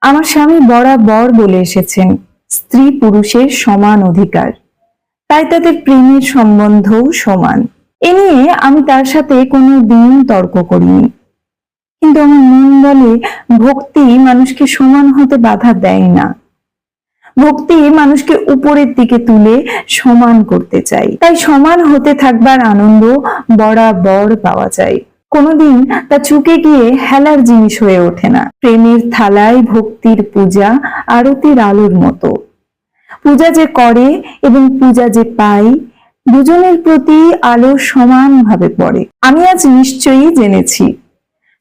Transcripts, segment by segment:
আমার স্বামী বরাবর বলে এসেছেন স্ত্রী পুরুষের সমান অধিকার, তাই তাদের প্রেমের সম্বন্ধও সমান। এ নিয়ে আমি তার সাথে কোনো দিন তর্ক করিনি, কিন্তু আমার মন বলে ভক্তি মানুষকে সমান হতে বাধা দেয় না। ভক্তি মানুষকে উপরের দিকে তুলে সমান করতে চাই, তাই সমান হতে থাকবার আনন্দ বরাবর পাওয়া যায়। কোনোদিন তা চুকে গিয়ে হেলার জিনিস হয়ে ওঠে না। প্রেমের থালায় ভক্তির পূজা আরতির আলোর মতো। পূজা যে করে এবং পূজা যে পায়, দুজনের প্রতি আলো সমানভাবে পড়ে। আমি আজ নিশ্চয়ই জেনেছি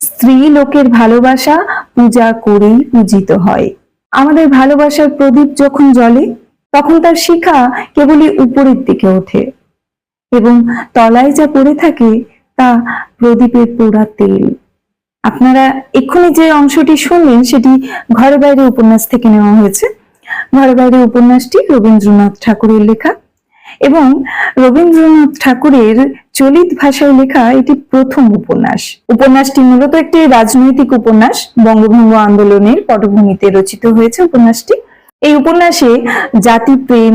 স্ত্রী লোকের ভালোবাসা পূজা করেই পূজিত হয়। আমাদের ভালোবাসার প্রদীপ যখন জ্বলে, তখন তার শিখা কেবলই উপরের দিকে ওঠে এবং তলায় যা পড়ে থাকে তা প্রদীপের পোড়া তেল। আপনারা এক্ষুনি যে অংশটি শুনলেন সেটি ঘরে বাইরে উপন্যাস থেকে নেওয়া হয়েছে। ঘরে বাইরে উপন্যাসটি রবীন্দ্রনাথ ঠাকুরের লেখা এবং রবীন্দ্রনাথ ঠাকুরের চলিত ভাষায় লেখা এটি প্রথম উপন্যাস। উপন্যাসটি মূলত একটি রাজনৈতিক উপন্যাস। বঙ্গভঙ্গ আন্দোলনের পটভূমিতে রচিত হয়েছে উপন্যাসটি। এই উপন্যাসে জাতি প্রেম,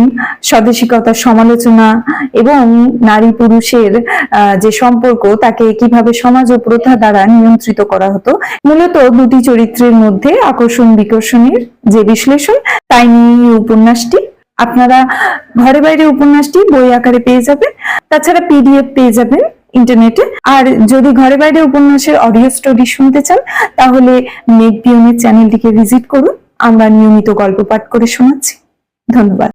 স্বদেশিকতার সমালোচনা এবং নারী পুরুষের যে সম্পর্ক তাকে কিভাবে সমাজ ও প্রথা দ্বারা নিয়ন্ত্রিত করা হতো, মূলত দুটি চরিত্রের মধ্যে আকর্ষণ বিকর্ষণের যে বিশ্লেষণ, তাই নিয়ে এই উপন্যাসটি। আপনারা ঘরে বাইরে উপন্যাসটি বই আকারে পেয়ে যাবেন, তাছাড়া পিডিএফ পেয়ে যাবেন ইন্টারনেটে। আর যদি ঘরে বাইরে উপন্যাসের অডিও স্টোরি শুনতে চান তাহলে মেঘ পিয়নের চ্যানেলটিকে ভিজিট করুন। আমরা নিয়মিত গল্প পাঠ করে শোনাচ্ছি। ধন্যবাদ।